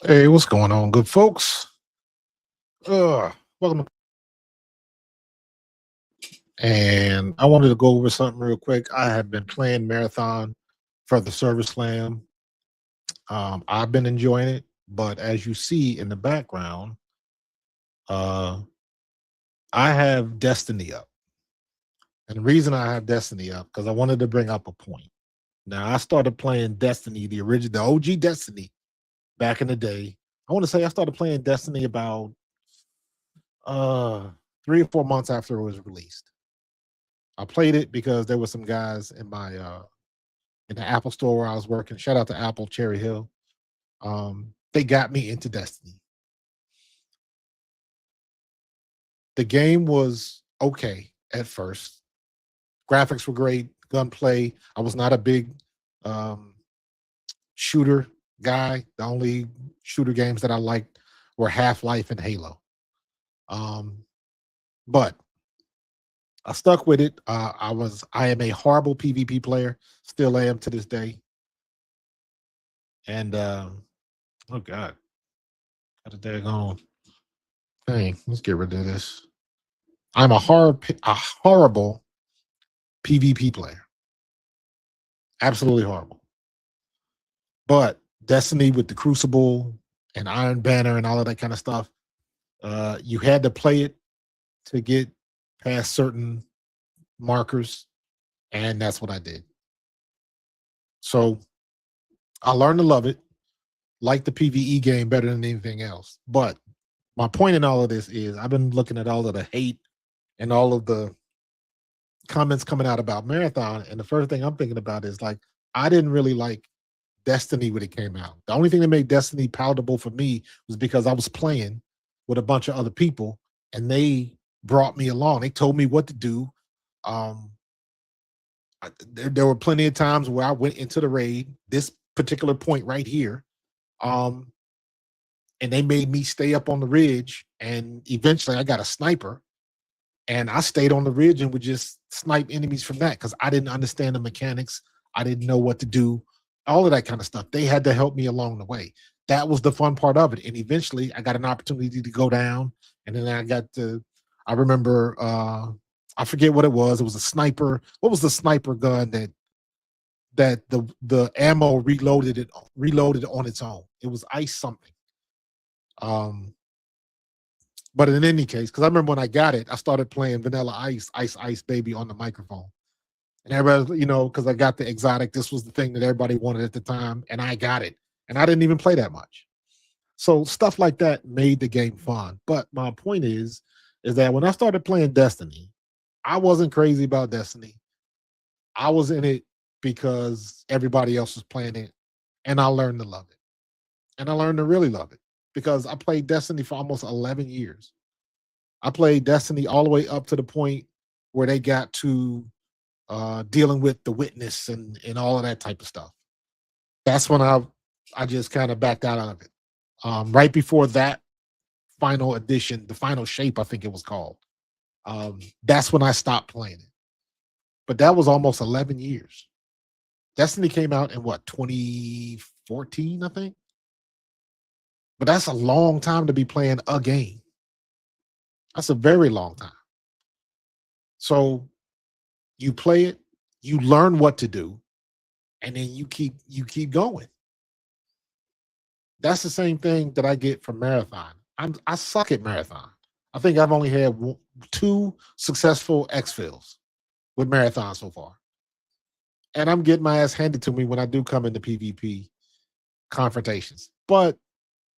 Hey, what's going on, good folks? Welcome. And I wanted to go over something real quick. I have been playing Marathon for the Service Slam. I've been enjoying it, but as you see in the background, uh, I have Destiny up. And the reason I have Destiny up because I wanted to bring up a point. Now, I started playing Destiny, the original, the OG Destiny, back in the day. I want to say I started playing Destiny about uh 3 or 4 months after it was released. I played it because there were some guys in the Apple store where I was working. Shout out to Apple Cherry Hill. They got me into Destiny. The game was okay at first. Graphics were great, gunplay. I was not a big um, shooter guy. The only shooter games that I liked were Half Life and Halo. Um, but I stuck with it. I am a horrible PvP player, still am to this day. And oh god, got a daggone thing. Let's get rid of this. I'm a horrible PvP player. Absolutely horrible. But Destiny with the Crucible and Iron Banner and all of that kind of stuff, you had to play it to get past certain markers, and that's what I did. So I learned to love it, like the PvE game better than anything else. But my point in all of this is I've been looking at all of the hate and all of the comments coming out about Marathon, and the first thing I'm thinking about is like I didn't really like Destiny when it came out. The only thing that made Destiny palatable for me was because I was playing with a bunch of other people, and they brought me along. They told me what to do. Um, there were plenty of times where I went into the raid, this particular point right here, um, and they made me stay up on the ridge. And eventually, I got a sniper, and I stayed on the ridge and would just snipe enemies from that because I didn't understand the mechanics. I didn't know what to do, all of that kind of stuff. They had to help me along the way. That was the fun part of it. And eventually I got an opportunity to go down. And then I remember I forget what it was. It was a sniper. What was the sniper gun that the ammo reloaded on its own? It was ice something. Um but in any case, because I remember when I got it, I started playing Vanilla Ice, Ice Ice Baby on the microphone. And everybody, because I got the exotic, this was the thing that everybody wanted at the time, and I got it. And I didn't even play that much. So stuff like that made the game fun. But my point is that when I started playing Destiny, I wasn't crazy about Destiny. I was in it because everybody else was playing it, and I learned to love it. And I learned to really love it because I played Destiny for almost 11 years. I played Destiny all the way up to the point where they got to dealing with the witness and all of that type of stuff. That's when I just kind of backed out of it. Right before that final edition, the final shape, I think it was called. That's when I stopped playing it. But that was almost 11 years. Destiny came out in what 2014, I think. But that's a long time to be playing a game. That's a very long time. So you play it, you learn what to do, and then you keep going. That's the same thing that I get from marathon. I suck at marathon. I think I've only had two successful exfils with marathon so far, and I'm getting my ass handed to me when I do come into PvP confrontations. But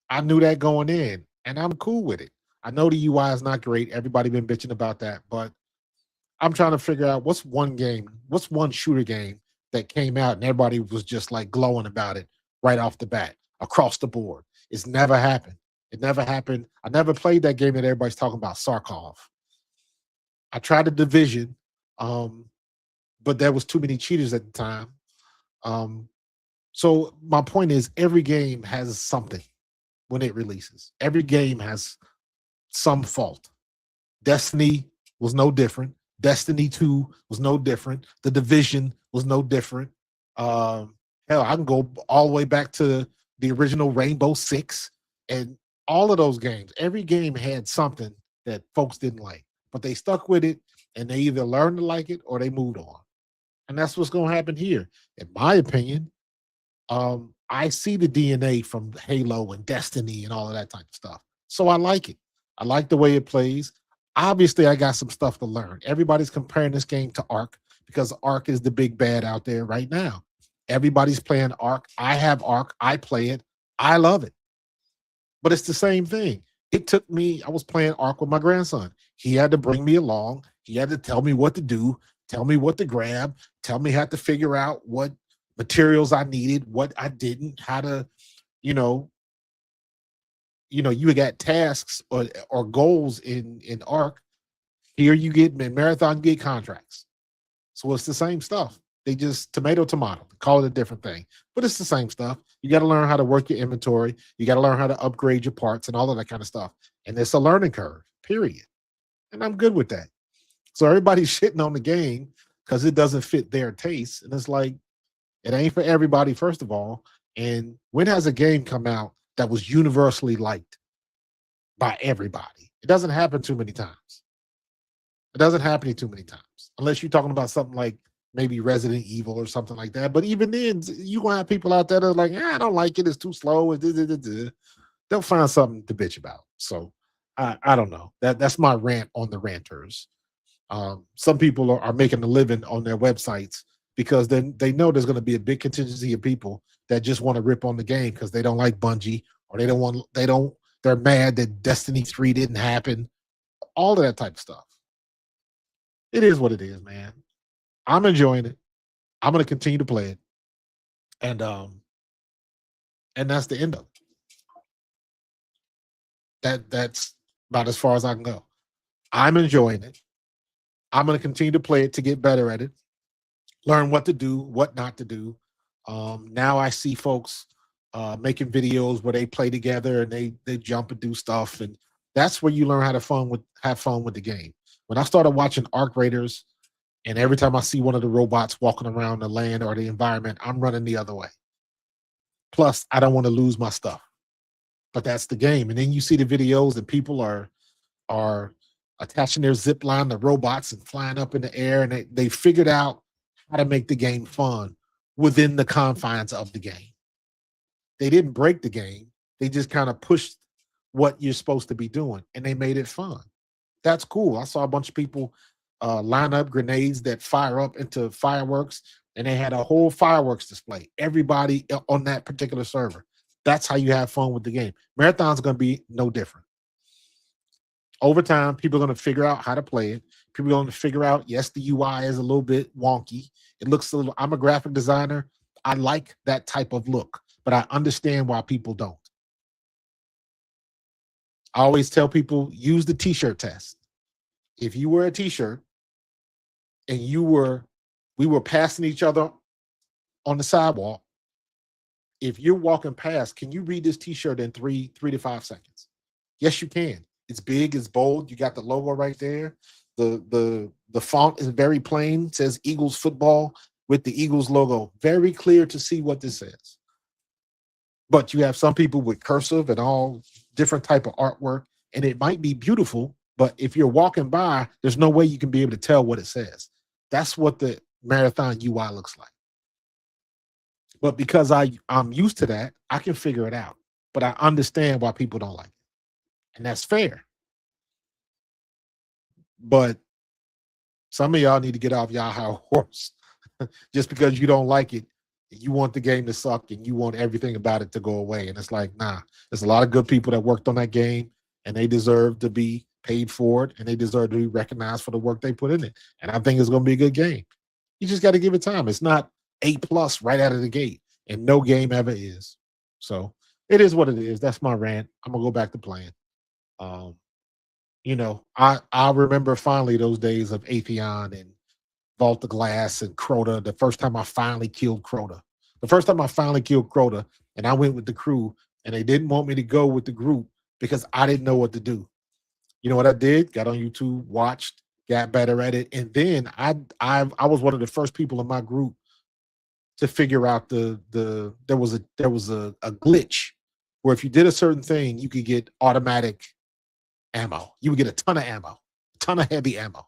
I knew that going in, and I'm cool with it. I know the UI is not great. Everybody been bitching about that, but I'm trying to figure out what's one shooter game that came out and everybody was just like glowing about it right off the bat across the board. It's never happened. It never happened. I never played that game that everybody's talking about, Sarkov. I tried the division, um, but there was too many cheaters at the time. Um, so my point is every game has something when it releases. Every game has some fault. Destiny was no different. Destiny 2 was no different. The Division was no different. Hell, I can go all the way back to the original Rainbow Six, and all of those games. Every game had something that folks didn't like, but they stuck with it, and they either learned to like it or they moved on. And that's what's going to happen here, in my opinion. I see the DNA from Halo and Destiny and all of that type of stuff. So I like it. I like the way it plays. Obviously, I got some stuff to learn. Everybody's comparing this game to Ark because Ark is the big bad out there right now. Everybody's playing Ark. I have Ark. I play it. I love it. But it's the same thing. It took me, I was playing Ark with my grandson. He had to bring me along. He had to tell me what to do, tell me what to grab, tell me how to figure out what materials I needed, what I didn't, how to, you know, you got tasks or goals in Arc. Here you get in Marathon, you get contracts. So it's the same stuff. They just tomato, call it a different thing, but it's the same stuff. You got to learn how to work your inventory. You got to learn how to upgrade your parts and all of that kind of stuff. And it's a learning curve, period. And I'm good with that. So everybody's shitting on the game because it doesn't fit their taste. And it's like, it ain't for everybody, first of all. And when has a game come out that was universally liked by everybody? It doesn't happen too many times. It doesn't happen too many times. Unless you're talking about something like maybe Resident Evil or something like that. But even then, you're going to have people out there that are like, I don't like it. It's too slow. They'll find something to bitch about. So I don't know. That's my rant on the ranters. Some people are making a living on their websites because then they know there's going to be a big contingency of people that just want to rip on the game because they don't like Bungie or they're mad that Destiny 3 didn't happen. All of that type of stuff. It is what it is, man. I'm enjoying it. I'm going to continue to play it. And that's the end of it. That's about as far as I can go. I'm enjoying it. I'm going to continue to play it to get better at it, learn what to do, what not to do. Now I see folks making videos where they play together and they jump and do stuff, and that's where you learn how to have fun with the game. When I started watching Arc Raiders, and every time I see one of the robots walking around the land or the environment, I'm running the other way. Plus, I don't want to lose my stuff. But that's the game. And then you see the videos and people are attaching their zip line to robots and flying up in the air, and they figured out how to make the game fun within the confines of the game. They didn't break the game. They just kind of pushed what you're supposed to be doing, and they made it fun. That's cool. I saw a bunch of people line up grenades that fire up into fireworks, and they had a whole fireworks display. Everybody on that particular server. That's how you have fun with the game. Marathon's going to be no different. Over time, people are going to figure out how to play it. People are going to figure out, yes, the UI is a little bit wonky. It looks a little, I'm a graphic designer. I like that type of look, but I understand why people don't. I always tell people, use the t-shirt test. If you wear a t-shirt and we were passing each other on the sidewalk, if you're walking past, can you read this t-shirt in 3 to 5 seconds? Yes, you can. It's big, it's bold. You got the logo right there. The font is very plain. It says Eagles football with the Eagles logo. Very clear to see what this says. But you have some people with cursive and all different type of artwork, and it might be beautiful, but if you're walking by, there's no way you can be able to tell what it says. That's what the Marathon UI looks like. But because I'm used to that, I can figure it out. But I understand why people don't like it. And that's fair. But some of y'all need to get off y'all high horse. Just because you don't like it, you want the game to suck and you want everything about it to go away. And it's like, nah, there's a lot of good people that worked on that game and they deserve to be paid for it and they deserve to be recognized for the work they put in it. And I think it's going to be a good game. You just got to give it time. It's not A+ right out of the gate, and no game ever is. So it is what it is. That's my rant. I'm going to go back to playing. I remember finally those days of Atheon and Vault the Glass and Crota. The first time I finally killed Crota. And I went with the crew, and they didn't want me to go with the group because I didn't know what to do. You know what I did? Got on YouTube, watched, got better at it, and then I was one of the first people in my group to figure out there was a glitch where if you did a certain thing, you could get automatic ammo. You would get a ton of ammo, a ton of heavy ammo.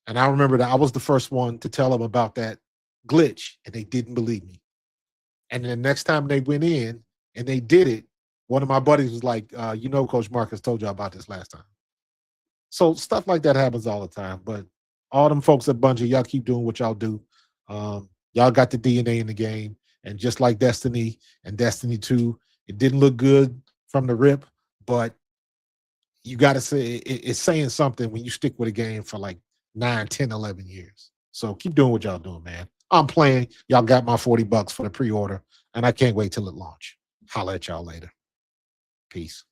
And I remember that I was the first one to tell them about that glitch, and they didn't believe me. And then the next time they went in and they did it, one of my buddies was like, Coach Marcus told you about this last time. So stuff like that happens all the time. But all them folks at Bungie, y'all keep doing what y'all do. Y'all got the DNA in the game. And just like Destiny and Destiny 2, it didn't look good from the rip, but you got to say it's saying something when you stick with a game for like 9, 10, 11 years. So keep doing what y'all doing, man. I'm playing. Y'all got my $40 for the pre-order, and I can't wait till it launch. Holla at y'all later. Peace.